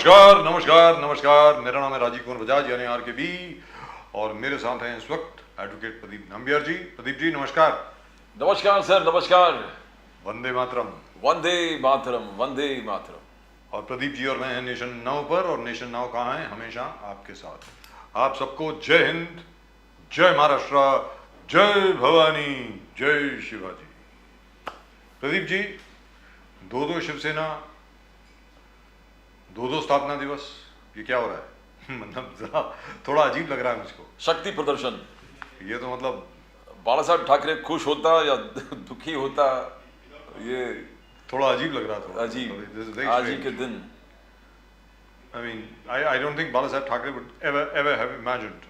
नमस्कार नमस्कार नमस्कार, मेरा नाम है राजीव कुमार बजाज यानी RKB और मेरे साथ हैं इस वक्त एडवोकेट प्रदीप नंबियार जी। प्रदीप जी नमस्कार। नमस्कार सर, नमस्कार। वंदे मातरम। वंदे मातरम, वंदे मातरम। और प्रदीप जी और मैं हैं नेशन नाउ पर, और नेशन नाउ कहाँ है? हमेशा आपके साथ। आप सबको जय हिंद, जय महाराष्ट्र, जय भवानी, जय शिवाजी। प्रदीप जी, दो शिवसेना, दो स्थापना दिवस, ये क्या हो रहा है? मतलब जरा थोड़ा अजीब लग रहा है मुझको। शक्ति प्रदर्शन। ये तो मतलब बाला साहब ठाकरे खुश होता या दुखी होता, ये थोड़ा अजीब लग रहा था। अजीब आज ही के दिन। I mean, I don't think Bala Saheb Thackeray would ever have imagined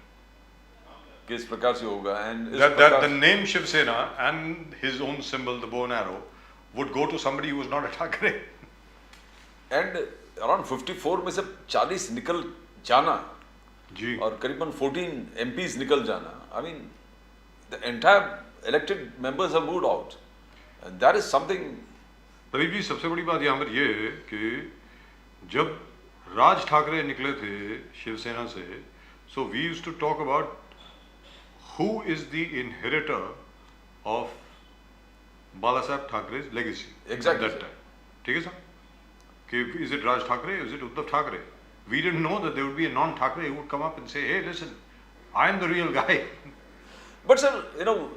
कि इस प्रकार से होगा and that the name Shiv Sena and his own symbol, the bow and arrow, would go to somebody who was not a Thackeray. and around 54 में से 40 निकल जाना जी। और करीबन 14 MPs निकल जाना, I mean the entire elected members have moved out and that is something. Pradeep ji, सबसे बड़ी बात यहाँ पर ये है कि जब राज ठाकरे निकले थे शिवसेना से, so we used to talk about who is the inheritor of Bala Saheb Thackeray's legacy. Exactly. At that time. ठीक है सर? कि is it Raj Thackeray? Is it Uddhav Thackeray? We didn't know that there would be a non-Thackeray who would come up and say, hey, listen, I am the real guy. But sir, you know,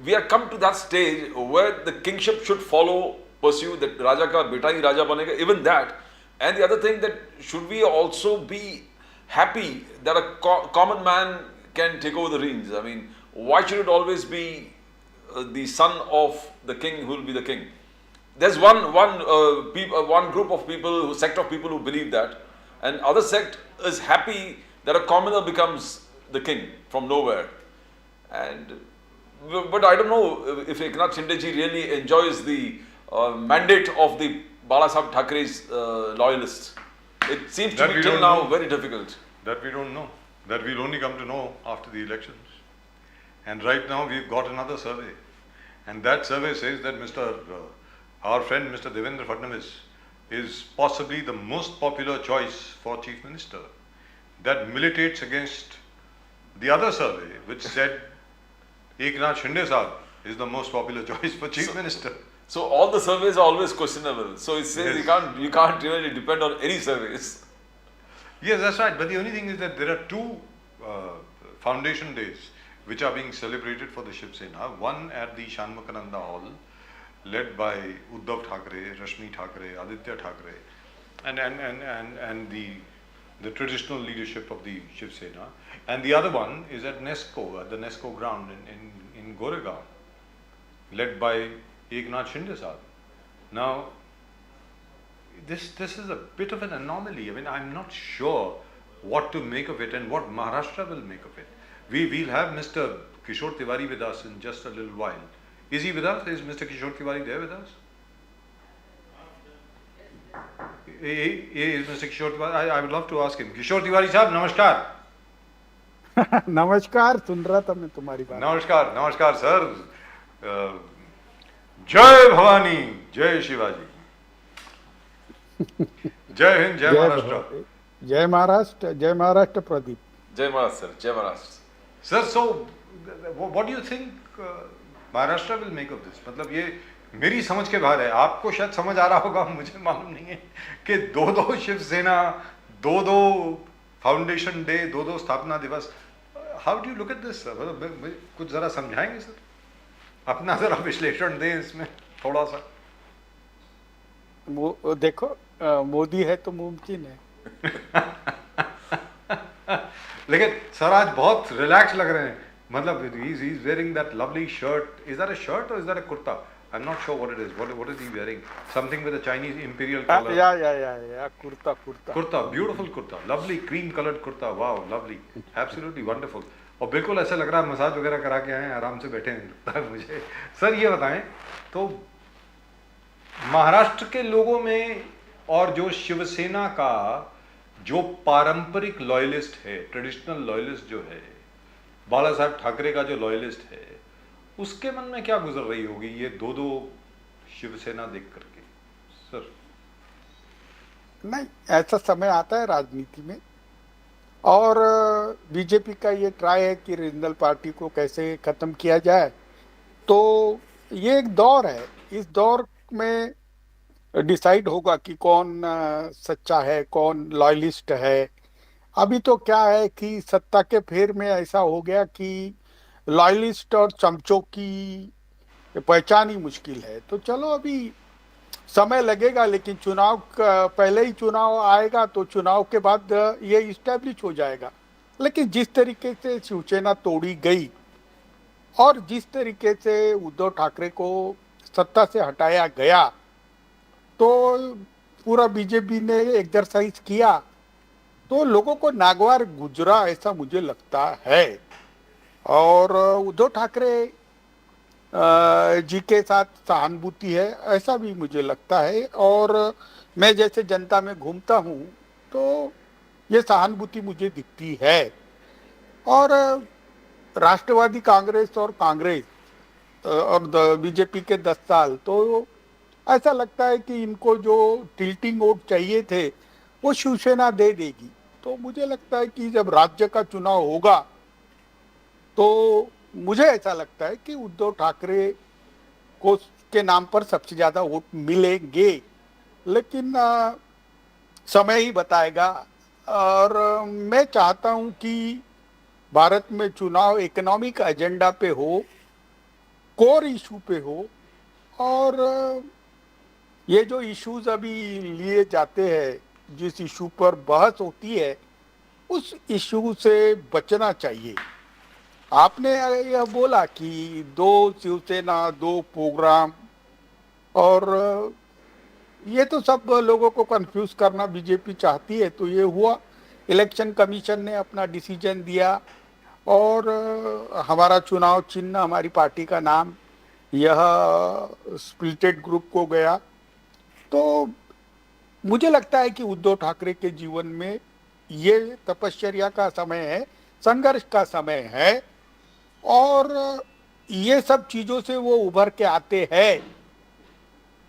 we have come to that stage where the kingship should pursue that Raja ka beta hi Raja banega, even that. And the other thing, that should we also be happy that a common man can take over the reins? I mean, why should it always be the son of the king who will be the king? There's one group of people, sect of people who believe that, and other sect is happy that a commoner becomes the king from nowhere. But I don't know if Eknath Shinde ji really enjoys the mandate of the Bala Saheb Thackeray's loyalists. It seems to be till now very difficult. That we don't know. That we'll only come to know after the elections. And right now we've got another survey. And that survey says that our friend Mr. Devendra Fadnavis is possibly the most popular choice for Chief Minister. That militates against the other survey which said Eknath Shinde Sahab is the most popular choice for Chief Minister. So all the surveys are always questionable. So it says you can't really depend on any surveys. Yes, that's right. But the only thing is that there are two foundation days which are being celebrated for the Shiv Sena. One at the Shanmukananda Hall, led by Uddhav Thackeray, Rashmi Thackeray, Aditya Thackeray, and the traditional leadership of the Shiv Sena. And the other one is at NESCO, at the NESCO ground in Goregaon, led by Eknath Shinde Sahab. Now, this is a bit of an anomaly. I mean, I'm not sure what to make of it and what Maharashtra will make of it. We'll have Mr. Kishore Tiwari with us in just a little while. Is he with us? Is Mr. Kishore Tiwari there with us? Is Mr. Kishore Tiwari? I would love to ask him. Kishore Tiwari Sahab, namaskar. नमस्कार, सुन रहा था मैं तुम्हारी बात। नमस्कार नमस्कार sir. जय भवानी, जय शिवाजी, जय हिंद, जय महाराष्ट्र। जय महाराष्ट्र, जय महाराष्ट्र प्रदीप। जय महाराष्ट्र सर, जय Maharashtra sir. So what do you think Maharashtra will make of this? मतलब ये मेरी समझ के बाहर है। आपको शायद समझ आ रहा होगा, मुझे मालूम नहीं है कि दो शिवसेना, दो फाउंडेशन डे, दो स्थापना दिवस। How do you look at this? कुछ जरा समझाएंगे सर, अपना जरा विश्लेषण दें इसमें थोड़ा सा। देखो, मोदी है तो मुमकिन है। लेकिन सर आज बहुत रिलैक्स लग रहे हैं। मतलब he is wearing that lovely shirt. Is that a shirt or is that a kurta? I'm not sure what it is. What is he wearing? Something with a Chinese imperial color. Yeah, kurta. Kurta, beautiful kurta, lovely cream colored kurta. Wow, lovely, absolutely wonderful. और बिल्कुल ऐसा लग रहा है massage वगैरह करा के आए हैं, आराम से बैठे हैं लगता है मुझे। सर ये बताएं तो महाराष्ट्र के लोगों में और जो शिवसेना का जो पारंपरिक लॉयलिस्ट है, ट्रेडिशनल लॉयलिस्ट जो है, बाला साहब ठाकरे का जो लॉयलिस्ट है, उसके मन में क्या गुजर रही होगी ये दो शिवसेना देख करके? सर नहीं, ऐसा समय आता है राजनीति में। और बीजेपी का ये ट्राई है कि रीजनल पार्टी को कैसे खत्म किया जाए। तो ये एक दौर है, इस दौर में डिसाइड होगा कि कौन सच्चा है, कौन लॉयलिस्ट है। अभी तो क्या है कि सत्ता के फेर में ऐसा हो गया कि लॉयलिस्ट और चमचों की पहचान ही मुश्किल है। तो चलो, अभी समय लगेगा, लेकिन पहले ही चुनाव आएगा तो चुनाव के बाद ये इस्टेब्लिश हो जाएगा। लेकिन जिस तरीके से शिवसेना तोड़ी गई और जिस तरीके से उद्धव ठाकरे को सत्ता से हटाया गया, तो पूरा बीजेपी ने एक्सरसाइज किया, तो लोगों को नागवार गुजरा ऐसा मुझे लगता है। और उद्धव ठाकरे जी के साथ सहानुभूति है ऐसा भी मुझे लगता है। और मैं जैसे जनता में घूमता हूँ तो ये सहानुभूति मुझे दिखती है। और राष्ट्रवादी कांग्रेस और और बीजेपी के 10 साल, तो ऐसा लगता है कि इनको जो टिल्टिंग वोट चाहिए थे वो शिवसेना दे देगी। तो मुझे लगता है कि जब राज्य का चुनाव होगा तो मुझे ऐसा लगता है कि उद्धव ठाकरे को के नाम पर सबसे ज्यादा वोट मिलेंगे। लेकिन समय ही बताएगा। और मैं चाहता हूं कि भारत में चुनाव इकोनॉमिक एजेंडा पे हो, कोर इशू पे हो। और ये जो इश्यूज अभी लिए जाते हैं, जिस इशू पर बहस होती है, उस इशू से बचना चाहिए। आपने यह बोला कि 2 शिवसेना, 2 प्रोग्राम, और ये तो सब लोगों को कंफ्यूज करना बीजेपी चाहती है। तो ये हुआ, इलेक्शन कमीशन ने अपना डिसीजन दिया और हमारा चुनाव चिन्ह, हमारी पार्टी का नाम, यह स्प्लिटेड ग्रुप को गया। तो मुझे लगता है कि उद्धव ठाकरे के जीवन में ये तपश्चर्या का समय है, संघर्ष का समय है। और ये सब चीजों से वो उभर के आते हैं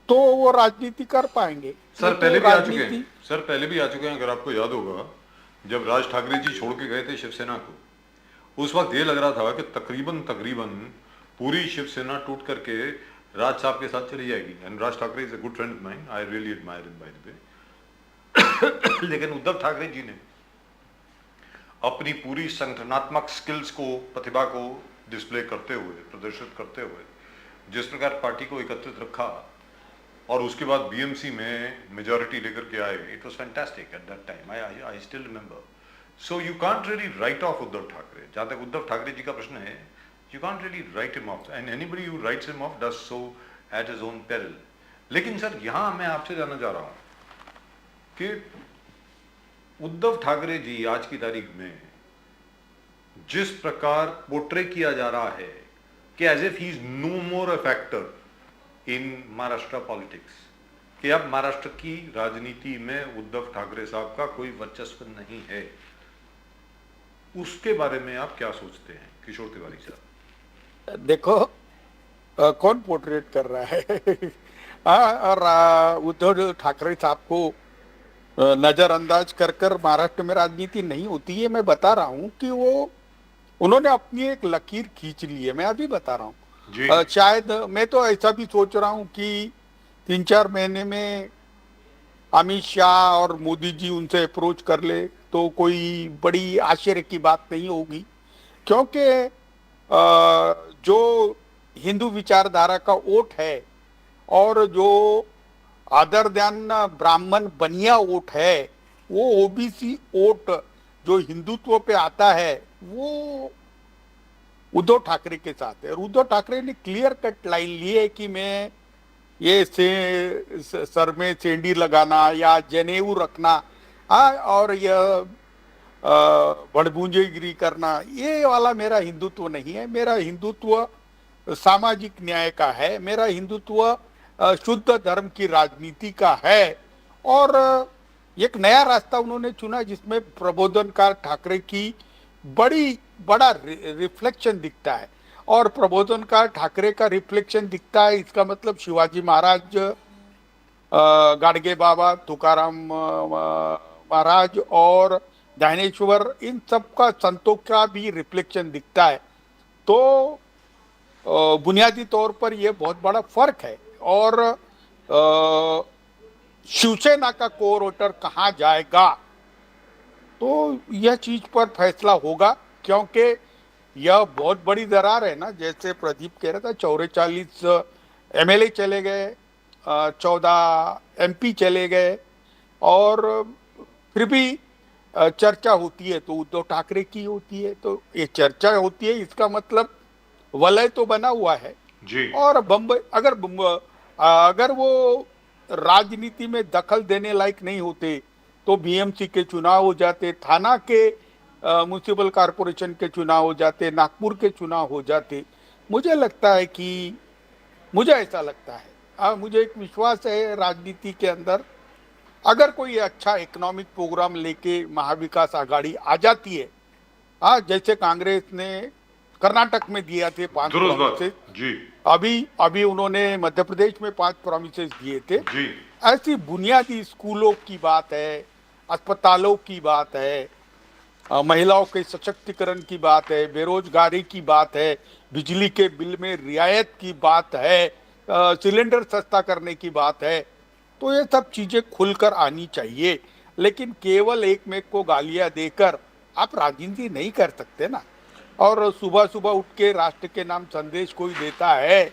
तो वो राजनीति कर पाएंगे। सर नहीं तो पहले भी आ चुके हैं, राजनीति सर पहले भी आ चुके हैं। अगर आपको याद होगा, जब राज ठाकरे जी छोड़ के गए थे शिवसेना को, उस वक्त ये लग रहा था कि तकरीबन तकरीबन पूरी शिवसेना टूट करके राज साहब के साथ चली जाएगी। And Raj Thackeray is a good friend of mine, I really admire him by the way. लेकिन उद्धव ठाकरे जी ने अपनी पूरी संगठनात्मक स्किल्स को, प्रतिभा को डिस्प्ले करते हुए, प्रदर्शित करते हुए, जिस प्रकार पार्टी को एकत्रित रखा और उसके बाद बीएमसी में मेजॉरिटी लेकर के आए, it was fantastic at that time. I still remember. So you can't really right of Uddhav Thackeray. जहां तक उद्धव ठाकरे जी का प्रश्न है, you can't really right him of, and anybody who rights him of does so at his own peril. लेकिन sir यहां मैं आपसे जानना चाह रहा हूं कि उद्धव ठाकरे जी आज की तारीख में जिस प्रकार पोर्ट्रे किया जा रहा है कि as if he is no more a factor in Maharashtra politics, कि अब महाराष्ट्र की राजनीति में उद्धव ठाकरे साहब का कोई वर्चस्व नहीं है, उसके बारे में आप क्या सोचते हैं किशोर तिवारी साहब? देखो, कौन पोर्ट्रेट कर रहा है? और उद्धव ठाकरे साहब को नजरअंदाज कर महाराष्ट्र में राजनीति नहीं होती है। मैं बता रहा हूँ कि उन्होंने अपनी एक लकीर खींच ली है। मैं अभी बता रहा जी। हूँ, शायद मैं तो ऐसा भी सोच रहा हूँ कि 3-4 महीने में अमित शाह और मोदी जी उनसे अप्रोच कर ले तो कोई बड़ी आश्चर्य की बात नहीं होगी। क्योंकि जो हिंदू विचारधारा का वोट है और जो अदर देन ब्राह्मण बनिया वोट है, वो ओबीसी वोट जो हिंदुत्व पे आता है, वो उद्धव ठाकरे के साथ है। और उद्धव ठाकरे ने क्लियर कट लाइन ली है कि मैं ये सर में सेंडी लगाना या जनेऊ रखना, और यह भड़भूंजेगिरी करना, ये वाला मेरा हिंदुत्व नहीं है। मेरा हिंदुत्व सामाजिक न्याय का है, मेरा हिंदुत्व शुद्ध धर्म की राजनीति का है। और एक नया रास्ता उन्होंने चुना जिसमें प्रबोधनकार ठाकरे की बड़ा रिफ्लेक्शन दिखता है। और प्रबोधनकार ठाकरे का रिफ्लेक्शन दिखता है, इसका मतलब शिवाजी महाराज गाडगे बाबा, तुकाराम महाराज और ज्ञानेश्वर, इन सब का, संतों का भी रिफ्लेक्शन दिखता है। तो बुनियादी तौर पर यह बहुत बड़ा फर्क है। और शिवसेना का कोर वोटर कहाँ जाएगा, तो यह चीज पर फैसला होगा, क्योंकि यह बहुत बड़ी दरार है ना। जैसे प्रदीप कह रहा था, 44 एमएलए चले गए, 14 एमपी चले गए, और फिर भी चर्चा होती है तो उद्धव ठाकरे की होती है। तो ये चर्चा होती है, इसका मतलब वलय तो बना हुआ है। जी। और बम्बई, अगर वो राजनीति में दखल देने लायक नहीं होते तो बीएमसी के चुनाव हो जाते, थाना के म्युनिसिपल कॉरपोरेशन के चुनाव हो जाते, नागपुर के चुनाव हो जाते। मुझे लगता है कि, मुझे ऐसा लगता है, मुझे एक विश्वास है राजनीति के अंदर, अगर कोई अच्छा इकोनॉमिक प्रोग्राम लेके महाविकास आघाड़ी आ जाती है, जैसे कांग्रेस ने कर्नाटक में दिया थे 5 दुरुस्त बात। प्रॉमिसेस, जी अभी उन्होंने मध्य प्रदेश में 5 प्रॉमिसेस दिए थे। जी ऐसी बुनियादी स्कूलों की बात है, अस्पतालों की बात है, महिलाओं के सशक्तिकरण की बात है, बेरोजगारी की बात है, बिजली के बिल में रियायत की बात है, सिलेंडर सस्ता करने की बात है। तो ये सब चीजें खुलकर आनी चाहिए। लेकिन केवल एक में को गालियां देकर आप राजनीति नहीं कर सकते ना। और सुबह सुबह उठ के राष्ट्र के नाम संदेश कोई देता है,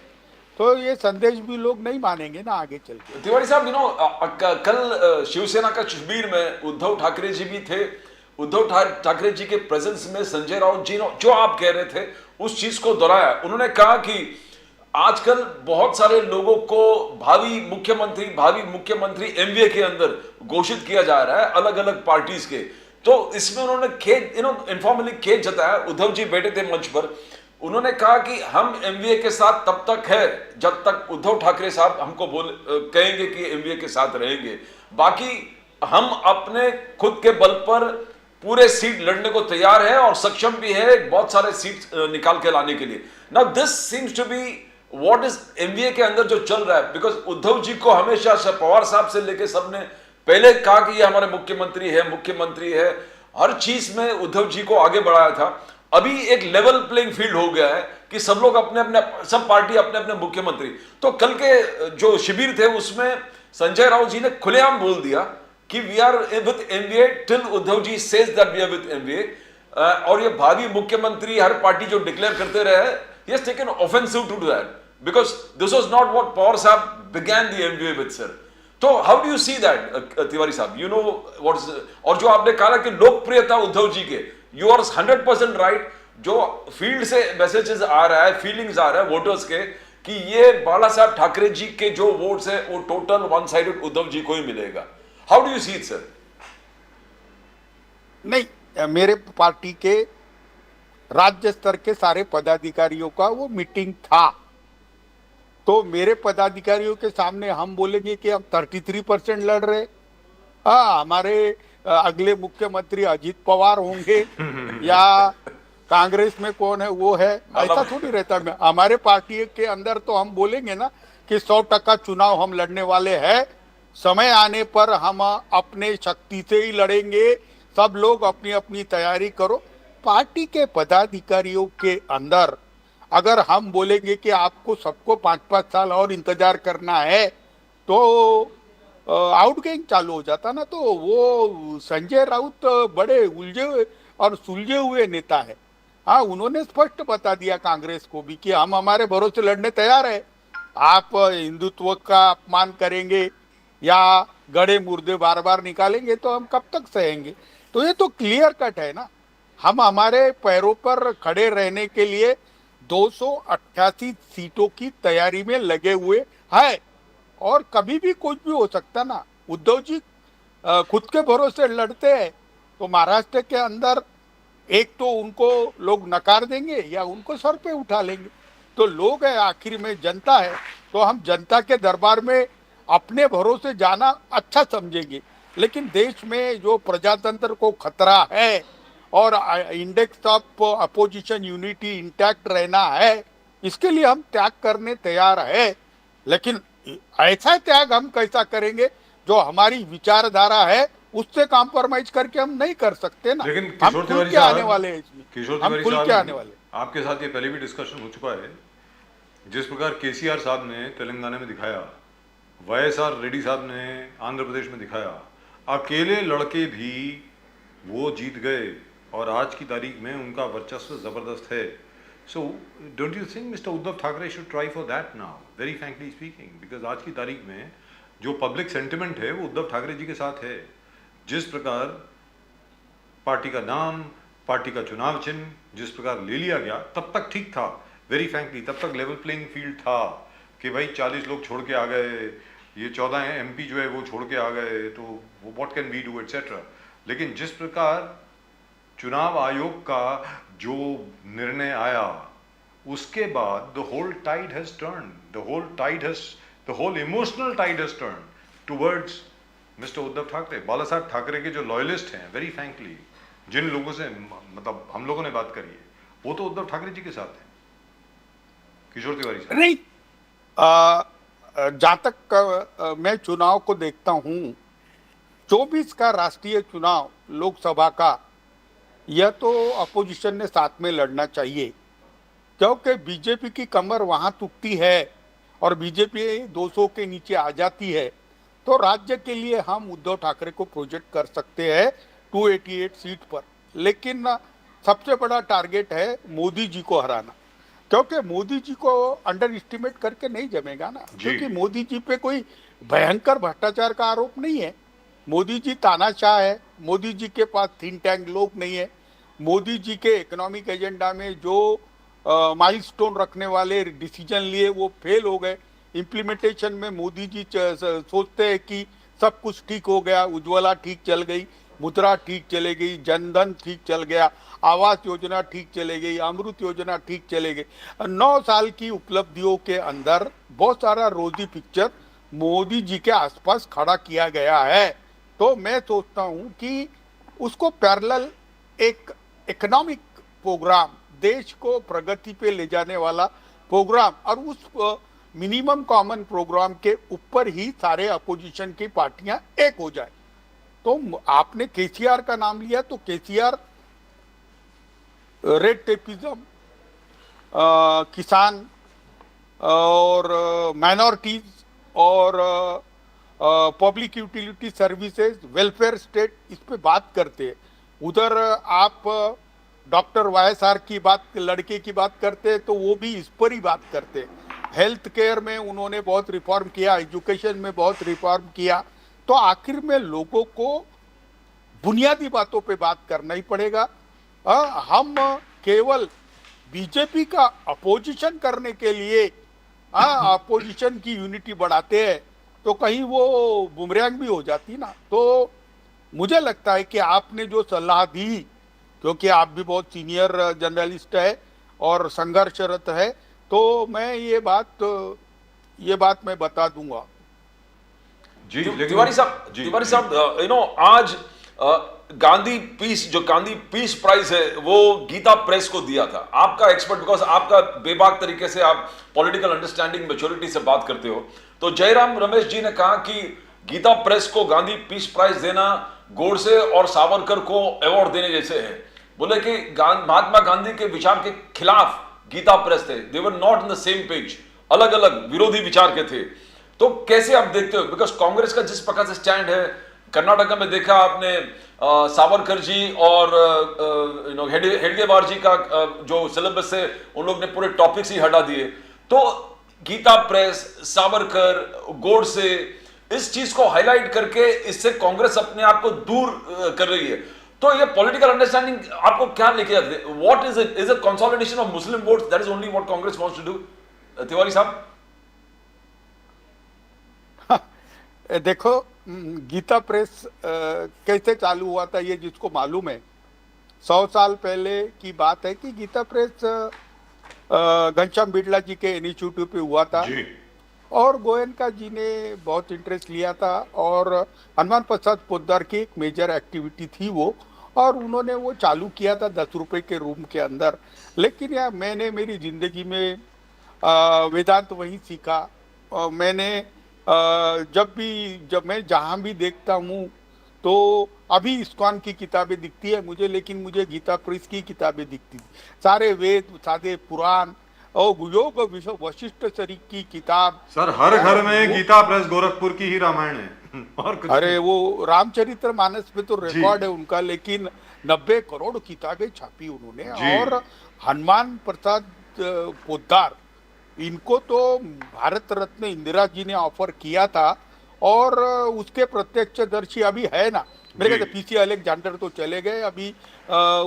तो ये संदेश भी लोग नहीं मानेंगे ना आगे चल के। तिवारी साहब, कल शिवसेना का शिविर में उद्धव ठाकरे जी भी थे। उद्धव ठाकरे जी के प्रेजेंस में संजय राउत जी ने जो आप कह रहे थे उस चीज को दोहराया। उन्होंने कहा कि आजकल बहुत सारे लोगों को भावी मुख्यमंत्री एमवीए के अंदर घोषित किया जा रहा है, अलग अलग पार्टीज के। तो इसमें उन्होंने खेद इनफॉर्मली खेद जताया। उद्धव जी बैठे थे मंच पर, उन्होंने कहा कि हम एमवीए के साथ तब तक है जब तक उद्धव ठाकरे साहब हमको कहेंगे कि एमवीए के साथ रहेंगे, बाकी हम अपने खुद के बल पर पूरे सीट लड़ने को तैयार है और सक्षम भी है बहुत सारे सीट निकाल के लाने के लिए। Now this seems to be what is MVA के अंदर जो चल रहा है, बिकॉज उद्धव जी को हमेशा पवार साहब से लेके सबने पहले कहा कि ये हमारे मुख्यमंत्री है, हर चीज में उद्धव जी को आगे बढ़ाया था। अभी एक लेवल प्लेइंग फील्ड हो गया है कि सब लोग सब पार्टी अपने अपने मुख्यमंत्री। तो कल के जो शिविर थे उसमें संजय राउत जी ने खुलेआम बोल दिया कि we are with MVA till Uddhav ji says that we are with MVA, और ये भावी मुख्यमंत्री हर पार्टी जो डिक्लेयर करते रहे, he has taken offensive to do that because this was not what Pawar Sahab began the MBA with, sir. तो how do you see that, Tiwari साहब? You know what is, और जो आपने कहा कि लोकप्रियता उद्धव जी के, you are 100% right। जो फील्ड से मैसेजेस आ रहा है, फीलिंग्स आ रहा है वोटर्स के कि ये बाला साहब ठाकरे जी के जो वोट्स है वो total one sided Uddhav ji को ही मिलेगा। How do you see it, sir? नहीं, मेरे पार्टी के राज्य स्तर के सारे पदाधिकारियों का वो मीटिंग था, तो मेरे पदाधिकारियों के सामने हम बोलेंगे कि हम 33% लड़ रहे, हमारे अगले मुख्यमंत्री अजीत पवार होंगे या कांग्रेस में कौन है वो है, ऐसा थोड़ी रहता। मैं, हमारे पार्टी के अंदर तो हम बोलेंगे ना कि 100% चुनाव हम लड़ने वाले हैं, समय आने पर हम अपने शक्ति से ही लड़ेंगे, सब लोग अपनी अपनी तैयारी करो। पार्टी के पदाधिकारियों के अंदर अगर हम बोलेंगे कि आपको सबको 5-5 साल और इंतजार करना है, तो आउटगोइंग चालू हो जाता ना। तो वो संजय राउत बड़े उलझे हुए और सुलझे हुए नेता है। उन्होंने स्पष्ट बता दिया कांग्रेस को भी कि हम हमारे भरोसे लड़ने तैयार है, आप हिंदुत्व का अपमान करेंगे या गड़े मुर्दे बार बार निकालेंगे तो हम कब तक सहेंगे। तो ये तो क्लियर कट है ना, हम हमारे पैरों पर खड़े रहने के लिए 288 सीटों की तैयारी में लगे हुए हैं, और कभी भी कुछ भी हो सकता ना। उद्धव जी खुद के भरोसे लड़ते हैं तो महाराष्ट्र के अंदर एक तो उनको लोग नकार देंगे या उनको सर पे उठा लेंगे। तो लोग है, आखिर में जनता है, तो हम जनता के दरबार में अपने भरोसे जाना अच्छा समझेंगे। लेकिन देश में जो प्रजातंत्र को खतरा है और index of opposition unity intact रहना है, इसके लिए हम त्याग करने तैयार है। लेकिन ऐसा त्याग हम कैसा करेंगे जो हमारी विचारधारा है उससे कॉम्प्रोमाइज करके हम नहीं कर सकते ना। लेकिन हम किशोर खुल तिवारी के आने साहब, वाले हैं इसमें, किशोर हम तिवारी खुल के आने साहब, वाले। आपके साथ ये पहले भी डिस्कशन हो चुका है। जिस प्रकार केसीआर साहब ने तेलंगाना में दिखाया, वाईएसआर रेड्डी साहब ने आंध्र प्रदेश में दिखाया, अकेले लड़के भी वो जीत गए और आज की तारीख में उनका वर्चस्व जबरदस्त है। So don't you think mister Uddhav Thackeray should try for that now, very frankly speaking, because आज की तारीख में जो पब्लिक सेंटिमेंट है वो उद्धव ठाकरे जी के साथ है। जिस प्रकार पार्टी का नाम, पार्टी का चुनाव चिन्ह जिस प्रकार ले लिया गया, तब तक ठीक था, वेरी फ्रैंकली, तब तक लेवल प्लेइंग फील्ड था कि भाई 40 लोग छोड़ के आ गए, ये 14 एमपी जो है वो छोड़ के आ गए, तो वो what can we do etcetera. लेकिन जिस प्रकार चुनाव आयोग का जो निर्णय आया, उसके बाद the whole tide has turn, the whole emotional tide has turn towards mister Uddhav Thackeray. Bala Saheb Thackeray के जो लॉयलिस्ट हैं, वेरी फ्रैंकली, जिन लोगों से मतलब हम लोगों ने बात करी है, वो तो उद्धव ठाकरे जी के साथ हैं। किशोर तिवारी साहब, नहीं, जहां तक मैं चुनाव को देखता हूं, 24 का राष्ट्रीय चुनाव लोकसभा का, यह तो अपोजिशन ने साथ में लड़ना चाहिए, क्योंकि बीजेपी की कमर वहां टूटती है और बीजेपी 200 के नीचे आ जाती है, तो राज्य के लिए हम उद्धव ठाकरे को प्रोजेक्ट कर सकते हैं 288 सीट पर। लेकिन सबसे बड़ा टारगेट है मोदी जी को हराना, क्योंकि मोदी जी को अंडर एस्टिमेट करके नहीं जमेगा ना, क्योंकि मोदी जी पे कोई भयंकर भ्रष्टाचार का आरोप नहीं है। मोदी जी तानाशाह है, मोदी जी के पास थिंक टैंक लोग नहीं है, मोदी जी के इकोनॉमिक एजेंडा में जो माइलस्टोन रखने वाले डिसीजन लिए वो फेल हो गए। इम्प्लीमेंटेशन में मोदी जी सोचते हैं कि सब कुछ ठीक हो गया, उज्ज्वला ठीक चल गई, मुद्रा ठीक चले गई, जनधन ठीक चल गया, आवास योजना ठीक चले गई, अमृत योजना ठीक चले गई। 9 साल की उपलब्धियों के अंदर बहुत सारा रोजी पिक्चर मोदी जी के आसपास खड़ा किया गया है। तो मैं सोचता हूं कि उसको पैरेलल एक इकोनॉमिक प्रोग्राम, देश को प्रगति पे ले जाने वाला प्रोग्राम, और उस मिनिमम कॉमन प्रोग्राम के ऊपर ही सारे अपोजिशन की पार्टियां एक हो जाए। तो आपने केसीआर का नाम लिया, तो केसीआर रेड टेपिज्म, किसान और माइनॉरिटीज और public utility services, welfare state, इस पे बात करते हैं। उधर आप डॉक्टर वाईएसआर की बात, लड़के की बात करते हैं, तो वो भी इस पर ही बात करते हैं। हेल्थ केयर में उन्होंने बहुत रिफॉर्म किया, एजुकेशन में बहुत रिफॉर्म किया। तो आखिर में लोगों को बुनियादी बातों पे बात करना ही पड़ेगा। हम केवल बीजेपी का अपोजिशन करने के लिए अपोजिशन की यूनिटी बढ़ाते हैं, तो कहीं वो बुमरैंग भी हो जाती ना। तो मुझे लगता है कि आपने जो सलाह दी, क्योंकि आप भी बहुत सीनियर जर्नलिस्ट है और संघर्षरत है, तो मैं ये बात मैं बता दूंगा। जी तिवारी साहब, आज गांधी पीस प्राइज है वो गीता प्रेस को दिया था। आपका एक्सपर्ट, बिकॉज आपका बेबाक तरीके से आप पॉलिटिकल अंडरस्टैंडिंग, मैच्योरिटी से बात करते हो, तो जयराम रमेश जी ने कहा कि गीता प्रेस को गांधी पीस प्राइज देना गोडसे और सावरकर को अवार्ड देने जैसे है। बोले कि महात्मा गांधी के विचार के खिलाफ गीता प्रेस थे, they were not in the same page, अलग अलग विरोधी विचार के थे। तो कैसे आप देखते हो, बिकॉज कांग्रेस का जिस प्रकार से स्टैंड है, कर्नाटक में देखा आपने सावरकर जी और हेडगेवार जी का जो सिलेबस से उन लोग ने पूरे टॉपिक्स ही हटा दिए। तो गीता प्रेस, सावरकर, गोडसे, इस चीज को हाईलाइट करके इससे कांग्रेस अपने आप को दूर कर रही है। तो ये पॉलिटिकल अंडरस्टैंडिंग आपको क्या लेके जाते हैं? What is it? Is a consolidation of Muslim votes? That is only what Congress wants to do. Tiwari साहब, देखो, गीता प्रेस कैसे चालू हुआ था ये जिसको मालूम है। 100 साल पहले की बात है कि गीता प्रेस घनश्याम बिड़ला जी के इंस्टीट्यूट पे हुआ था जी। और गोयनका जी ने बहुत इंटरेस्ट लिया था, और हनुमान प्रसाद पोद्दार की एक मेजर एक्टिविटी थी वो, और उन्होंने वो चालू किया था 10 रुपए के रूम के अंदर। लेकिन यार मैंने मेरी जिंदगी में वेदांत वहीं सीखा, और मैंने जब मैं जहाँ भी देखता हूँ तो अभी इस्कॉन की किताबें दिखती है मुझे, लेकिन मुझे गीता प्रेस की किताबें दिखती थी। सारे वेद, सारे पुराण और योग विश्व वशिष्ठ शरीफ की किताब। सर हर घर में वो- गीता प्रेस गोरखपुर की ही रामायण है और कुछ अरे नहीं। वो रामचरित्र मानस में तो जी रिकॉर्ड है उनका, लेकिन 90 करोड़ किताबें छापी उन्होंने। जी और हनुमान प्रसाद पोद्दार, इनको तो भारत रत्न इंदिरा जी ने ऑफर किया था, और उसके प्रत्यक्षदर्शी अभी है ना, मेरे जी ख्याल से पीसी अलेक्जेंडर तो चले गए अभी।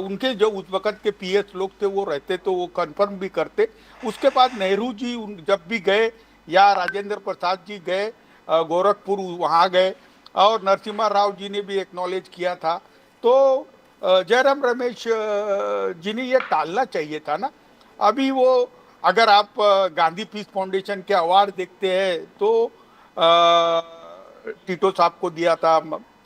उनके जो उस वक्त के पीएस लोग थे वो रहते तो वो कंफर्म भी करते। उसके बाद नेहरू जी जब भी गए, या राजेंद्र प्रसाद जी गए गोरखपुर, वहाँ गए, और नरसिम्हा राव जी ने भी एक्नॉलेज किया था। तो जयराम रमेश जी ने ये टालना चाहिए था ना। अभी वो, अगर आप गांधी पीस फाउंडेशन के अवार्ड देखते हैं तो टीटो साहब को दिया था,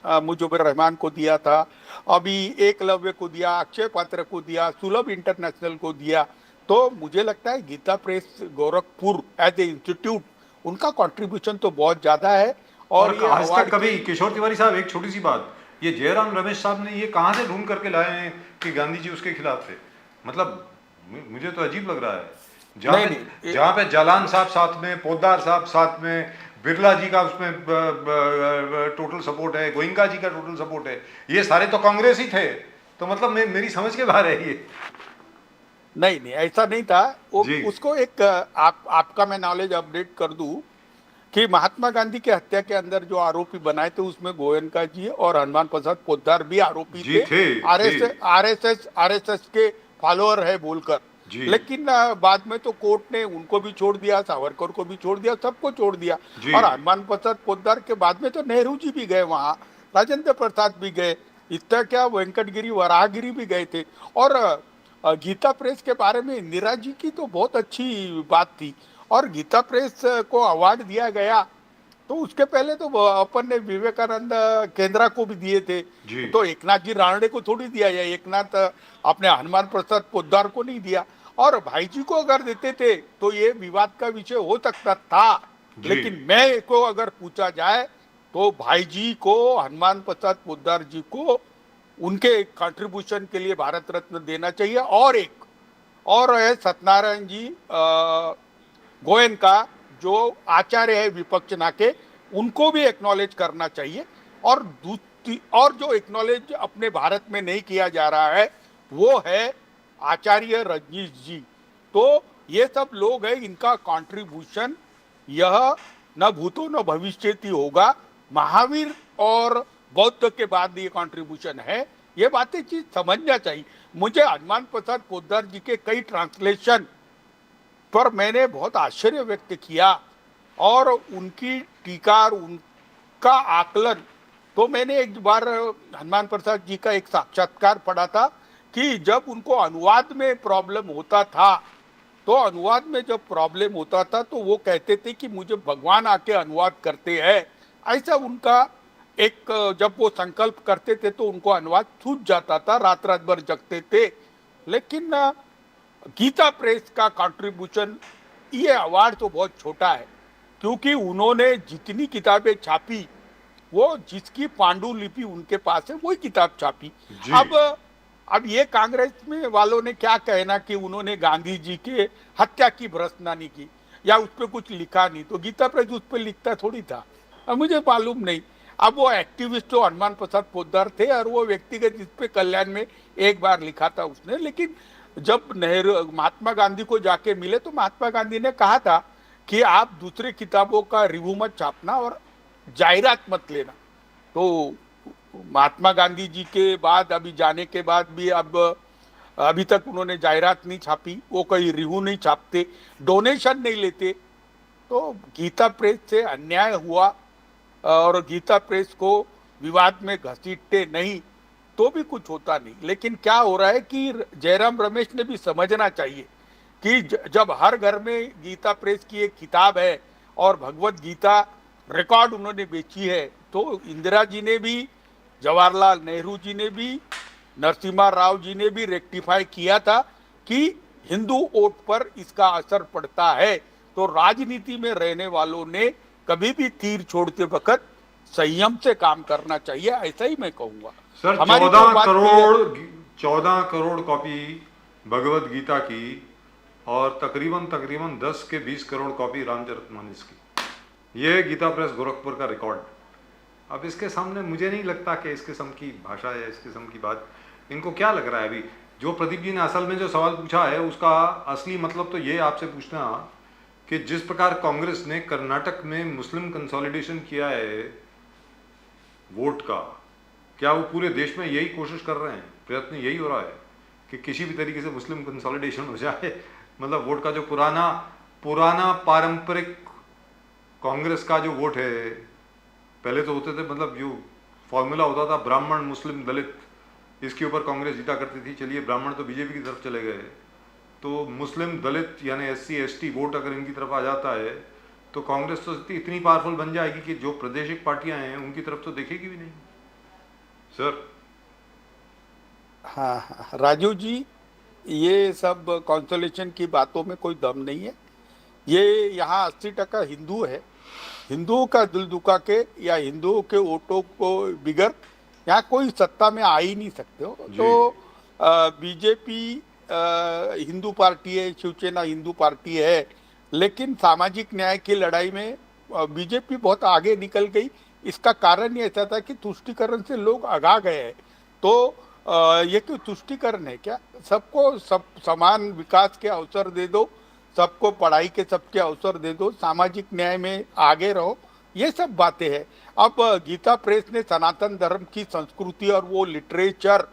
मुजीबुर रहमान को दिया था, अभी एकलव्य को दिया, अक्षय पात्र को दिया, सुलभ इंटरनेशनल को दिया। तो मुझे लगता है Gita Press Gorakhpur as a institute, उनका कंट्रीब्यूशन तो बहुत ज्यादा है। और और ये आज तक अवार्ड कभी किशोर तिवारी साहब, एक छोटी सी बात, ये जयराम रमेश साहब ने ये कहाँ से ढूंढ करके लाए हैं कि गांधी जी उसके खिलाफ थे? मतलब मुझे तो अजीब लग रहा है। नहीं नहीं, जहाँ पे जालान साहब साथ में, पोद्दार साहब साथ में, बिरला जी का उसमें टोटल सपोर्ट है, गोइंका जी का टोटल सपोर्ट है, ये सारे तो कांग्रेस ही थे। तो मतलब मेरी समझ के बाहर है ये। नहीं नहीं, ऐसा नहीं था वो। जी उसको एक आपका मैं नॉलेज अपडेट कर दूं कि महात्मा गांधी के हत्या के अंदर जो आरोपी बनाए थे उसमें गोयनका जी और हनुमान प्रसाद पोद्दार भी आरोपी जी थे थे। आरएसएस के फॉलोअर है बोलकर। जी लेकिन बाद में तो कोर्ट ने उनको भी छोड़ दिया, सावरकर को भी छोड़ दिया, सबको छोड़ दिया। जी और हनुमान प्रसाद पोद्दार के बाद में तो नेहरू जी भी गए वहां, राजेंद्र प्रसाद भी गए, इतना क्या वेंकटगिरी वराहगिरी भी गए थे। और गीता प्रेस के बारे में इंदिरा जी की तो बहुत अच्छी बात थी, और गीता प्रेस को अवार्ड दिया गया तो उसके पहले तो अपन ने विवेकानंद केंद्रा को भी दिए थे। जी तो एकनाथ जी रानडे को थोड़ी दिया, या एकनाथ अपने हनुमान प्रसाद पोद्दार को नहीं दिया। और भाई जी को अगर देते थे तो ये विवाद का विषय हो सकता था। जी लेकिन मैं को अगर पूछा जाए तो भाई जी को, हनुमान प्रसाद पोद्दार जी को उनके कंट्रीब्यूशन के लिए भारत रत्न देना चाहिए। और एक और है सत्यनारायण जी गोयनका, जो आचार्य है विपक्ष नाके, उनको भी एक्नॉलेज करना चाहिए। और दूसरी, और जो एक्नॉलेज अपने भारत में नहीं किया जा रहा है वो है आचार्य रजनीश जी। तो ये सब लोग हैं, इनका कंट्रीब्यूशन यह न भूतो न भविष्यति होगा। महावीर और बौद्ध के बाद ये कंट्रीब्यूशन है, ये बातें चीज समझना चाहिए। मुझे हनुमान प्रसाद पोद्दार जी के कई ट्रांसलेशन पर मैंने बहुत आश्चर्य व्यक्त किया, और उनकी टीका और उनका आकलन। तो मैंने एक बार हनुमान प्रसाद जी का एक साक्षात्कार पढ़ा था कि जब उनको अनुवाद में प्रॉब्लम होता था, तो अनुवाद में जब प्रॉब्लम होता था तो वो कहते थे कि मुझे भगवान आके अनुवाद करते हैं। ऐसा उनका एक, जब वो संकल्प करते थे तो उनको अनुवाद छूट जाता था, रात रात भर जगते थे। लेकिन गीता प्रेस का कंट्रीब्यूशन, ये अवार्ड तो बहुत छोटा है, क्योंकि उन्होंने जितनी किताबें छापी, वो जिसकी पांडुलिपि उनके पास है वही किताब छापी। जी अब ये कांग्रेस में वालों ने क्या कहना कि उन्होंने गांधी जी के हत्या की भ्रष्टनानी की या उस पर कुछ लिखा नहीं, तो गीता प्रेस उस पर लिखता थोड़ी था। अब मुझे मालूम नहीं। अब वो एक्टिविस्ट तो हनुमान प्रसाद पोद्दार थे, और वो व्यक्तिगत इस पे कल्याण में एक बार लिखा था उसने। लेकिन जब नेहरू महात्मा गांधी को जाके मिले तो महात्मा गांधी ने कहा था कि आप दूसरे किताबों का रिव्यू मत छापना और जायरात मत लेना। तो महात्मा गांधी जी के बाद, अभी जाने के बाद भी अभी तक उन्होंने जायरात नहीं छापी, वो कोई रिव्यू नहीं छापते, डोनेशन नहीं लेते। तो गीता प्रेस से अन्याय हुआ, और गीता प्रेस को विवाद में घसीटते नहीं तो भी कुछ होता नहीं। लेकिन क्या हो रहा है कि जयराम रमेश ने भी समझना चाहिए कि जब हर घर में गीता प्रेस की एक किताब है और भगवत गीता रिकॉर्ड उन्होंने बेची है, तो इंदिरा जी ने भी, जवाहरलाल नेहरू जी ने भी, नरसिम्हा राव जी ने भी रेक्टिफाई किया था कि हिंदू वोट पर इसका असर पड़ता है। तो राजनीति में रहने वालों ने कभी भी तीर छोड़ते वक्त संयम से काम करना चाहिए, ऐसा ही मैं कहूंगा। सर हमारी तो 14 बात करोड़ 14 करोड़ कॉपी भगवत गीता की और तकरीबन तकरीबन 10 के 20 करोड़ कॉपी रामचरितमानस की, ये गीता प्रेस गोरखपुर का रिकॉर्ड। अब इसके सामने मुझे नहीं लगता कि इस किस्म की भाषा या इस किस्म की बात, इनको क्या लग रहा है अभी? जो प्रदीप जी ने असल में जो सवाल पूछा है उसका असली मतलब तो ये आपसे पूछना कि जिस प्रकार कांग्रेस ने कर्नाटक में मुस्लिम कंसोलिडेशन किया है वोट का, क्या वो पूरे देश में यही कोशिश कर रहे हैं, प्रयत्न यही हो रहा है कि किसी भी तरीके से मुस्लिम कंसोलिडेशन हो जाए? मतलब वोट का जो पुराना पुराना पारंपरिक कांग्रेस का जो वोट है, पहले तो होते थे, मतलब जो फॉर्मूला होता था ब्राह्मण मुस्लिम दलित, इसके ऊपर कांग्रेस जीता करती थी। चलिए ब्राह्मण तो बीजेपी की तरफ चले गए, तो मुस्लिम दलित यानी एससी एसटी वोट अगर इनकी तरफ आ जाता है तो कांग्रेस तो इतनी पावरफुल बन जाएगी कि जो प्रादेशिक पार्टियां हैं उनकी तरफ तो देखेगी भी नहीं। सर हाँ हाँ, राजू जी, ये सब कॉन्सोलेशन की बातों में कोई दम नहीं है। ये यहाँ 80% हिंदू है, हिंदुओं का दिल दुखा के या हिंदुओं के वोटों को बिगड़ यहाँ कोई सत्ता में आ ही नहीं सकते हो। जी। तो बीजेपी हिंदू पार्टी है, शिवसेना हिंदू पार्टी है, लेकिन सामाजिक न्याय की लड़ाई में बीजेपी बहुत आगे निकल गई। इसका कारण ये ऐसा था कि तुष्टीकरण से लोग आगा गए हैं। तो ये क्यों तुष्टीकरण है क्या? सबको सब समान विकास के अवसर दे दो, सबको पढ़ाई के सबके अवसर दे दो, सामाजिक न्याय में आगे रहो, ये सब बातें हैं। अब गीता प्रेस ने सनातन धर्म की संस्कृति और वो लिटरेचर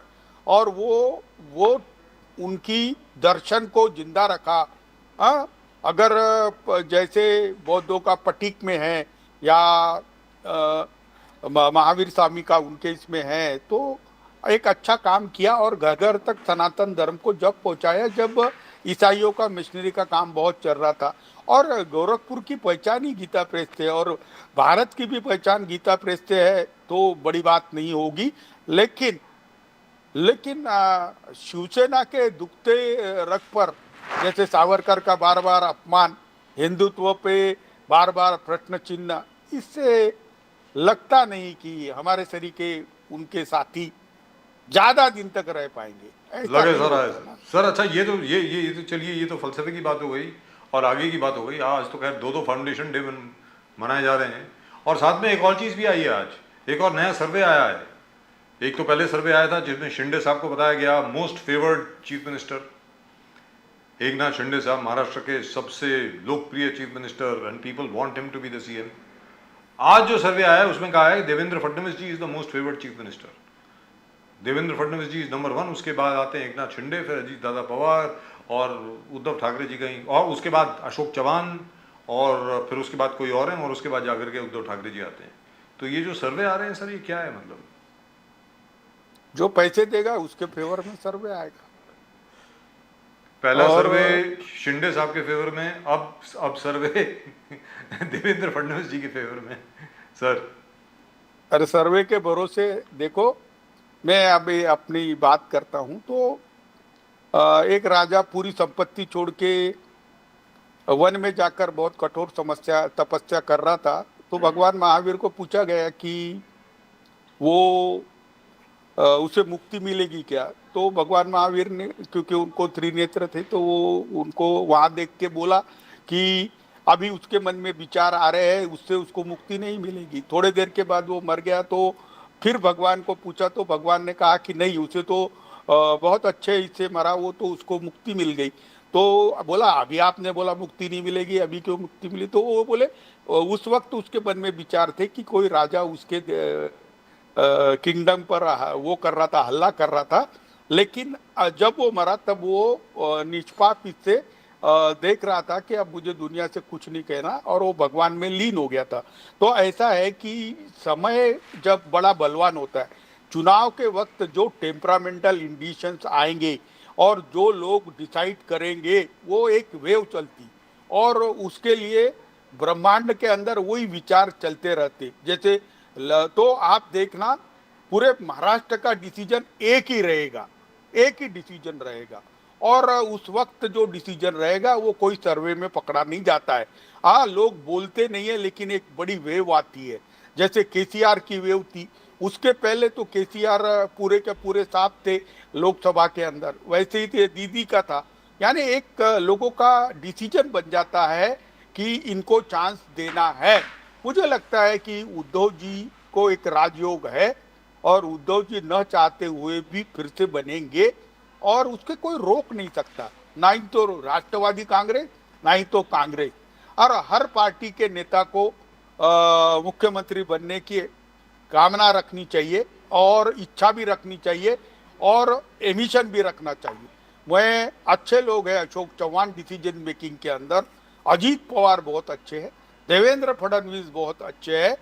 और वो उनकी दर्शन को जिंदा रखा। अगर जैसे बौद्धों का पटीक में है या महावीर स्वामी का उनके इसमें है, तो एक अच्छा काम किया और घर घर तक सनातन धर्म को जब पहुंचाया जब ईसाइयों का मिशनरी का काम बहुत चल रहा था। और गोरखपुर की पहचान ही गीता प्रेस से और भारत की भी पहचान गीता प्रेस से है, तो बड़ी बात नहीं होगी। लेकिन शिवसेना के दुखते रग पर जैसे सावरकर का बार बार अपमान, हिंदुत्व पे बार बार प्रश्न चिन्ह, इससे लगता नहीं कि हमारे तरीके उनके साथी ज्यादा दिन तक रह पाएंगे। ऐसा लगे नहीं सर होता आए ना। सर। अच्छा ये तो ये तो चलिए, ये तो फलसफे की बात हो गई और आगे की बात हो गई। आज तो खैर दो फाउंडेशन डे मनाए जा रहे हैं और साथ में एक और चीज़ भी आई है। आज एक और नया सर्वे आया है। एक तो पहले सर्वे आया था जिसमें शिंदे साहब को बताया गया most favoured chief minister, Eknath Shinde saheb Maharashtra के सबसे लोकप्रिय chief minister and people want him to be the CM. आज जो सर्वे आया है उसमें कहा है Devendra Fadnavis ji is the most favoured chief minister. Devendra Fadnavis ji is number 1, उसके बाद आते हैं एकनाथ शिंदे, फिर अजीत दादा पवार और उद्धव ठाकरे जी कहीं, और उसके बाद अशोक चौहान, और फिर उसके बाद कोई और हैं, और उसके बाद जाकर के उद्धव ठाकरे जी आते हैं। तो ये जो सर्वे आ रहे हैं सर, ये क्या है? मतलब जो पैसे देगा उसके फेवर में सर्वे आएगा। पहला और सर्वे शिंदे साहब के फेवर में, अब सर्वे देवेंद्र फडणवीस जी के फेवर में। सर अरे सर्वे के भरोसे देखो, मैं अभी अपनी बात करता हूं तो एक राजा पूरी संपत्ति छोड़ के वन में जाकर बहुत कठोर तपस्या कर रहा था। तो भगवान महावीर को पूछा गया कि वो उसे मुक्ति मिलेगी क्या? तो भगवान महावीर ने, क्योंकि उनको त्रिनेत्र थे, तो वो उनको वहां देख के बोला कि अभी उसके मन में विचार आ रहे हैं, उससे उसको मुक्ति नहीं मिलेगी। थोड़े देर के बाद वो मर गया। तो फिर भगवान को पूछा तो भगवान ने कहा कि नहीं, उसे तो बहुत अच्छे इससे मरा, वो तो उसको मुक्ति मिल गई। तो बोला अभी आपने बोला मुक्ति नहीं मिलेगी, अभी क्यों मुक्ति मिली? तो वो बोले उस वक्त उसके मन में विचार थे कि कोई राजा उसके किंगडम पर वो कर रहा था, हल्ला कर रहा था। लेकिन जब वो मरा तब वो निष्पाप इससे देख रहा था कि अब मुझे दुनिया से कुछ नहीं कहना, और वो भगवान में लीन हो गया था। तो ऐसा है कि समय जब बड़ा बलवान होता है, चुनाव के वक्त जो टेम्परामेंटल इंडिशंस आएंगे और जो लोग डिसाइड करेंगे, वो एक वेव चलती और उसके लिए ब्रह्मांड के अंदर वही विचार चलते रहते। जैसे तो आप देखना, पूरे महाराष्ट्र का डिसीजन एक ही रहेगा, एक ही डिसीजन रहेगा। और उस वक्त जो डिसीजन रहेगा वो कोई सर्वे में पकड़ा नहीं जाता है। हाँ, लोग बोलते नहीं है, लेकिन एक बड़ी वेव आती है, जैसे केसीआर की वेव थी। उसके पहले तो केसीआर पूरे के पूरे साफ थे लोकसभा के अंदर, वैसे ही थे दीदी का था। यानी एक लोगों का डिसीजन बन जाता है कि इनको चांस देना है। मुझे लगता है कि उद्धव जी को एक राजयोग है, और उद्धव जी न चाहते हुए भी फिर से बनेंगे, और उसके कोई रोक नहीं सकता, ना ही तो राष्ट्रवादी कांग्रेस, ना ही तो कांग्रेस। और हर पार्टी के नेता को मुख्यमंत्री बनने की कामना रखनी चाहिए, और इच्छा भी रखनी चाहिए, और एमिशन भी रखना चाहिए। वह अच्छे लोग हैं, अशोक चौहान डिसीजन मेकिंग के अंदर, अजीत पवार बहुत अच्छे हैं, देवेंद्र फडणवीस बहुत अच्छे हैं,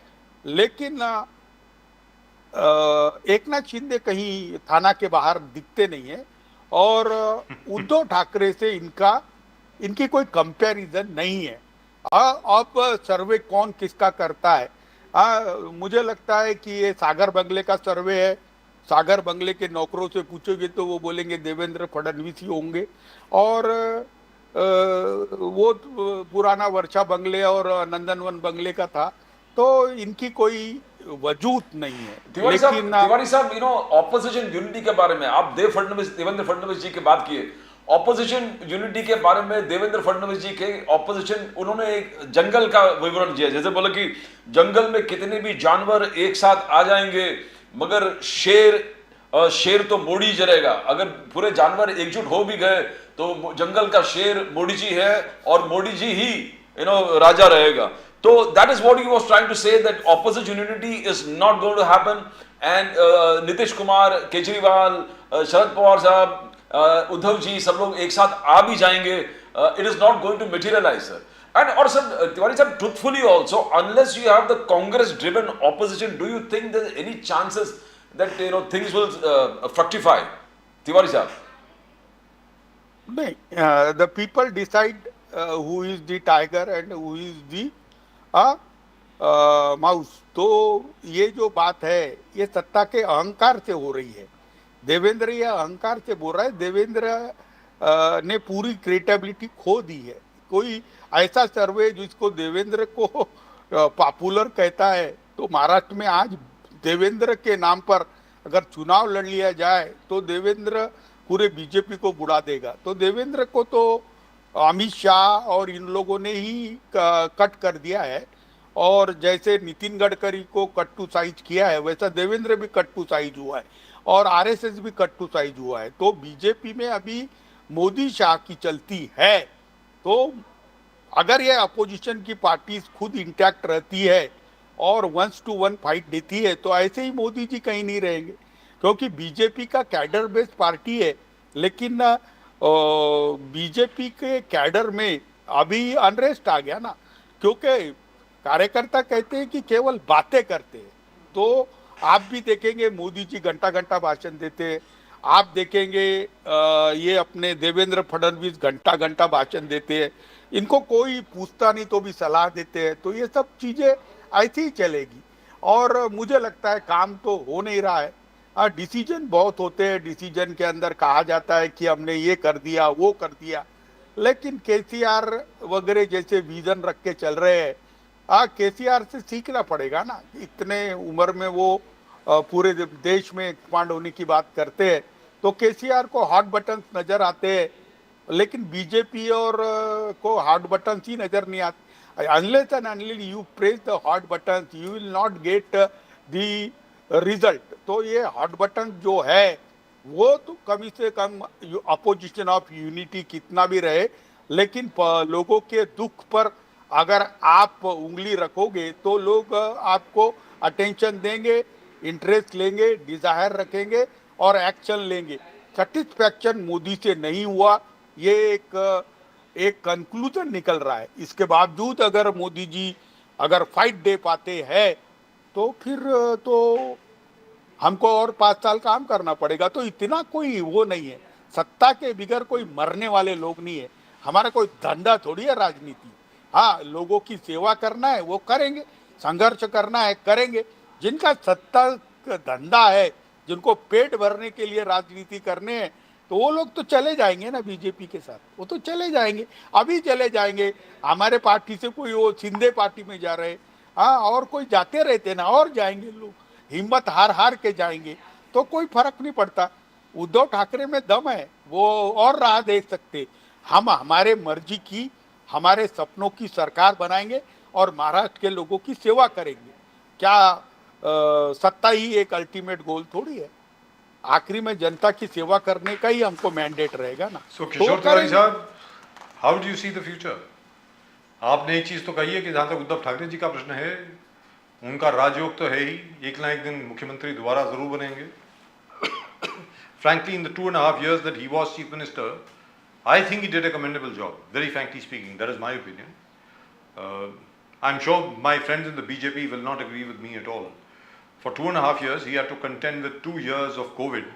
लेकिन एक नाथ शिंदे कहीं थाना के बाहर दिखते नहीं है, और उद्धव ठाकरे से इनकी कोई कंपैरिजन नहीं है। अब सर्वे कौन किसका करता है, मुझे लगता है कि ये सागर बंगले का सर्वे है। सागर बंगले के नौकरों से पूछोगे तो वो बोलेंगे देवेंद्र फडणवीस ही होंगे, और वो पुराना वर्षा बंगले और नंदनवन बंगले का था, तो इनकी कोई वजूद नहीं है। तिवारी साहब, ऑपोजिशन यूनिटी के बारे में आप देवेंद्र फडणवीस जी की बात किए। ऑपोजिशन यूनिटी के बारे में देवेंद्र फडणवीस जी के ऑपोजिशन, उन्होंने एक जंगल का विवरण दिया, जैसे बोला कि जंगल में कितने भी जानवर एक साथ आ जाएंगे, मगर शेर तो मोड़ी जरेगा। अगर पूरे जानवर एकजुट हो भी गए तो जंगल का शेर मोदी जी है, और मोदी जी ही राजा रहेगा। So that is what he was trying to say, that opposition unity is not going to happen, and Nitish Kumar, Kejriwal, Sharad Pawar साहब, उद्धव जी, सब लोग एक साथ आ भी जाएंगे, it is not going to materialize, sir. And or sir, Tiwari sir, truthfully also, unless you have the Congress-driven opposition, do you think there is any chances that things will fructify, Tiwari sir? नहीं, the people decide who is the tiger and who is the mouse. तो ये जो बात है, ये सत्ता के अहंकार से हो रही है। देवेंद्र ये अहंकार से बोल रहा है। देवेंद्र ने पूरी क्रेडिबिलिटी खो दी है। कोई ऐसा सर्वे जिसको देवेंद्र को पॉपुलर कहता है, तो महाराष्ट्र में आज देवेंद्र के नाम पर अगर चुनाव लड़ लिया जाए तो देवेंद्र पूरे बीजेपी को बुड़ा देगा। तो देवेंद्र को तो अमित शाह और इन लोगों ने ही कट कर दिया है, और जैसे नितिन गडकरी को कट टू साइज किया है, वैसा देवेंद्र भी कट टू साइज हुआ है, और आरएसएस भी कट टू साइज हुआ है। तो बीजेपी में अभी मोदी शाह की चलती है। तो अगर ये अपोजिशन की पार्टी खुद इंटैक्ट रहती है और 1-to-1 फाइट देती है, तो ऐसे ही मोदी जी कहीं नहीं रहेंगे, क्योंकि बीजेपी का कैडर बेस्ड पार्टी है। लेकिन बीजेपी के कैडर में अभी अनरेस्ट आ गया ना, क्योंकि कार्यकर्ता कहते हैं कि केवल बातें करते हैं। तो आप भी देखेंगे मोदी जी घंटा घंटा भाषण देते हैं, आप देखेंगे ये अपने देवेंद्र फडणवीस घंटा घंटा भाषण देते हैं, इनको कोई पूछता नहीं तो भी सलाह देते हैं। तो ये सब चीज़ें ऐसी ही चलेगी, और मुझे लगता है काम तो हो नहीं रहा है। डिसीजन बहुत होते हैं, डिसीजन के अंदर कहा जाता है कि हमने ये कर दिया, वो कर दिया, लेकिन केसीआर वगैरह जैसे विजन रख के चल रहे हैं। केसीआर से सीखना पड़ेगा ना, इतने उम्र में वो पूरे देश में एक्सपांड होने की बात करते हैं। तो केसीआर को हॉट बटन नजर आते हैं, लेकिन बीजेपी और को हॉट बटन ही नजर नहीं आते। Unless and until you press the hot button, you will not get the result. तो ये हॉट बटन जो है वो तो कम से कम अपोजिशन ऑफ यूनिटी कितना भी रहे, लेकिन लोगों के दुख पर अगर आप उंगली रखोगे तो लोग आपको अटेंशन देंगे, इंटरेस्ट लेंगे, डिजायर रखेंगे और एक्शन लेंगे। सेटिस्फैक्शन मोदी से नहीं हुआ, ये एक कंक्लूजन निकल रहा है। इसके बावजूद अगर मोदी जी अगर फाइट दे पाते हैं तो फिर तो हमको और 5 साल काम करना पड़ेगा। तो इतना कोई वो नहीं है, सत्ता के बिगर कोई मरने वाले लोग नहीं है। हमारा कोई धंधा थोड़ी है राजनीति। हाँ, लोगों की सेवा करना है वो करेंगे, संघर्ष करना है करेंगे। जिनका सत्ता का धंधा है, जिनको पेट भरने के लिए राजनीति करने हैं, तो वो लोग तो चले जाएंगे ना बीजेपी के साथ, वो तो चले जाएंगे, अभी चले जाएंगे। हमारे पार्टी से कोई वो शिंदे पार्टी में जा रहे, हाँ, और कोई जाते रहते ना, और जाएंगे लोग, हिम्मत हार हार के जाएंगे, तो कोई फर्क नहीं पड़ता। उद्धव ठाकरे में दम है, वो और राह देख सकते। हम हमारे मर्जी की, हमारे सपनों की सरकार बनाएंगे और महाराष्ट्र के लोगों की सेवा करेंगे। क्या सत्ता ही एक अल्टीमेट गोल थोड़ी है, आखिरी में जनता की सेवा करने का ही हमको मैंडेट रहेगा ना। सो तो किशोर तिवारी करेंगे। साहब, how do you see the future? आपने एक चीज तो कही है कि जहां तक उद्धव ठाकरे जी का प्रश्न है, उनका राजयोग तो है ही, एक ना एक दिन मुख्यमंत्री दोबारा जरूर बनेंगे। Frankly, in the 2.5 years that he was chief minister, I think he did a commendable job. Very frankly speaking, that is my opinion. I'm sure my friends in the BJP will not agree with me at all. For 2.5 years, he had to contend with 2 years of COVID,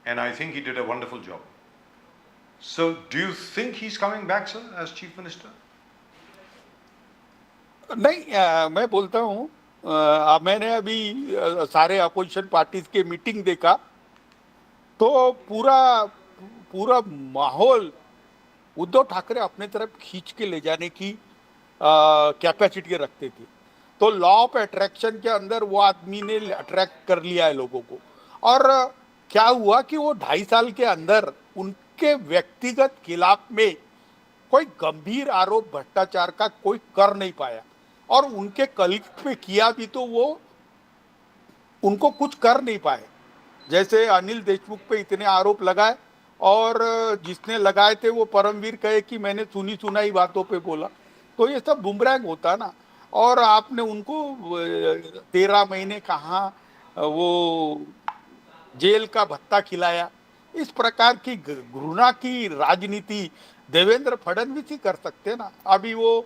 and I think he did a wonderful job. So, do you think he's coming back, sir, as chief minister? नहीं, मैं बोलता हूँ, मैंने अभी सारे opposition parties के meeting देखा, तो पूरा पूरा माहौल उद्धव ठाकरे अपने तरफ खींच के ले जाने की कैपेसिटी रखते थे। तो लॉ ऑफ अट्रैक्शन के अंदर वो आदमी ने अट्रैक्ट कर लिया है लोगों को। और क्या हुआ कि वो 2.5 साल के अंदर उनके व्यक्तिगत खिलाफ में कोई गंभीर आरोप भ्रष्टाचार का कोई कर नहीं पाया, और उनके कलीग पे किया भी तो वो उनको कुछ कर नहीं पाए। जैसे अनिल देशमुख पे इतने आरोप लगाए, और जिसने लगाए थे वो परमवीर कहे कि मैंने सुनी सुनाई बातों पे बोला, तो ये सब बुमरैंग होता ना। और आपने उनको 13 महीने कहाँ वो जेल का भत्ता खिलाया। इस प्रकार की घृणा की राजनीति देवेंद्र फडणवीस ही कर सकते ना। अभी वो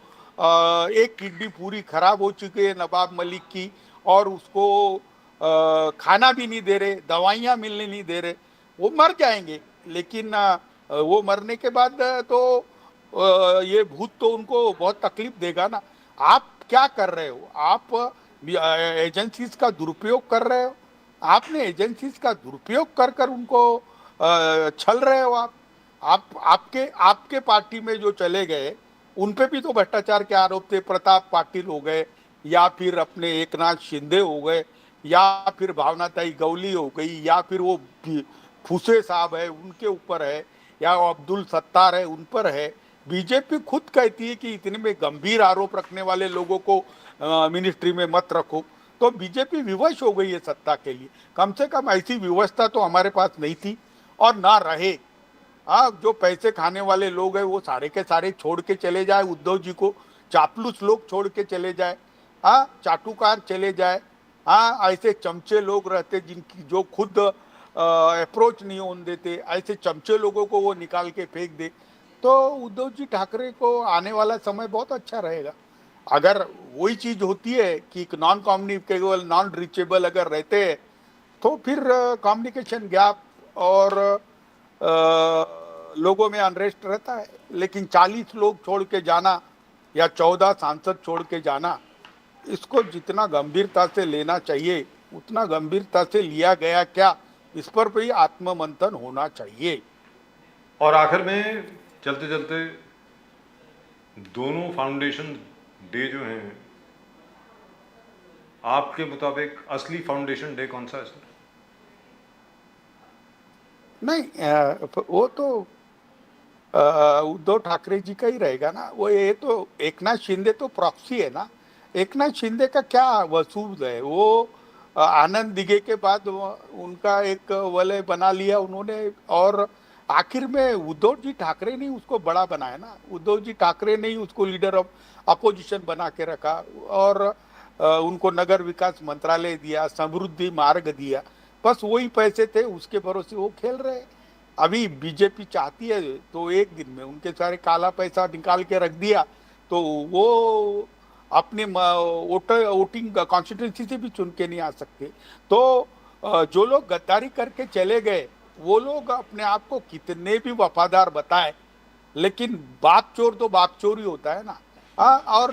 एक किडनी पूरी खराब हो चुकी है नवाब मलिक की, और उसको खाना भी नहीं दे रहे, दवाइयाँ मिलने नहीं दे रहे, वो मर जाएंगे। लेकिन वो मरने के बाद तो ये भूत तो उनको बहुत तकलीफ देगा ना। आप क्या कर रहे हो? आप एजेंसीज का दुरुपयोग कर रहे हो। आपने एजेंसीज का दुरुपयोग कर कर उनको छल रहे हो। आप आपके पार्टी में जो चले गए, उन पे भी तो भ्रष्टाचार के आरोप थे। प्रताप पाटिल हो गए, या फिर अपने एकनाथ शिंदे हो गए, या फिर भावनाताई गवली हो गई, या फिर वो फूसे साहब है उनके ऊपर है, या अब्दुल सत्तार है उन पर है। बीजेपी खुद कहती है कि इतने में गंभीर आरोप रखने वाले लोगों को मिनिस्ट्री में मत रखो। तो बीजेपी विवश हो गई है सत्ता के लिए। कम से कम ऐसी व्यवस्था तो हमारे पास नहीं थी, और ना रहे। हाँ, जो पैसे खाने वाले लोग हैं वो सारे के सारे छोड़ के चले जाए उद्धव जी को, चापलूस लोग छोड़ के चले जाए, हाँ, चाटुकार चले जाए, हाँ, ऐसे चमचे लोग रहते जिनकी जो खुद अप्रोच नहीं होने देते, ऐसे चमचे लोगों को वो निकाल के फेंक दे। तो उद्धव जी ठाकरे को आने वाला समय बहुत अच्छा रहेगा। अगर वही चीज होती है कि नॉन कम्युनिकेबल, नॉन रीचेबल अगर रहते हैं, तो फिर कम्युनिकेशन गैप और लोगों में अनरेस्ट रहता है। लेकिन 40 लोग छोड़ के जाना या 14 सांसद छोड़ के जाना, इसको जितना गंभीरता से लेना चाहिए उतना गंभीरता से लिया गया क्या, इस पर भी आत्ममंथन होना चाहिए। और आखिर में चलते चलते दोनों फाउंडेशन डे जो हैं, आपके मुताबिक असली फाउंडेशन डे कौन सा है सर? नहीं, वो तो उद्धव ठाकरे जी का ही रहेगा ना। वो ये तो एकनाथ शिंदे तो प्रॉक्सी है ना। एकनाथ शिंदे का क्या वसूल है? वो आनंद दिघे के बाद उनका एक वलय बना लिया उन्होंने, और आखिर में उद्धव जी ठाकरे ने उसको बड़ा बनाया ना। उद्धव जी ठाकरे ने ही उसको लीडर ऑफ अपोजिशन बना के रखा, और उनको नगर विकास मंत्रालय दिया, समृद्धि मार्ग दिया। बस वही पैसे थे, उसके भरोसे वो खेल रहे। अभी बीजेपी चाहती है तो एक दिन में उनके सारे काला पैसा निकाल के रख दिया, तो वो अपने वोटिंग कॉन्स्टिट्यूंसी से भी चुन के नहीं आ सकते। तो जो लोग गद्दारी करके चले गए, वो लोग अपने आप को कितने भी वफादार बताए, लेकिन बाप चोर तो बाप चोर ही होता है ना। हाँ, और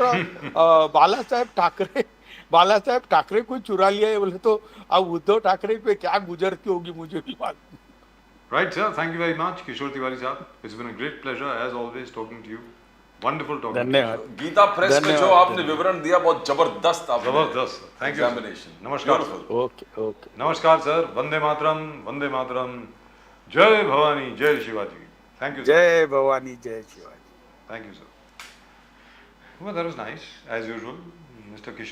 बाला साहेब ठाकरे को चुरा लिया है बोले, तो अब उद्धव ठाकरे पे क्या गुजरती होगी मुझे भी मालूम। Right, sir. Thank you very much, Kishore Tiwari sir. It's been a great pleasure as always talking to you. Wonderful talking to you. धन्यवाद। गीता प्रेस में जो धन्यवाद, आपने धन्यवाद। विवरण दिया बहुत जबरदस्त आपने Zabardast, sir. Thank you, sir. examination. Namaskar, sir. Beautiful. Okay okay. Namaskar, sir. Vande Mataram, Vande Mataram. Jai Bhavani, Jai Shivaji. Thank you, sir. जय भवानी जय Shivaji. Thank you, sir. Well, that was nice, as usual. Mr. Kishore.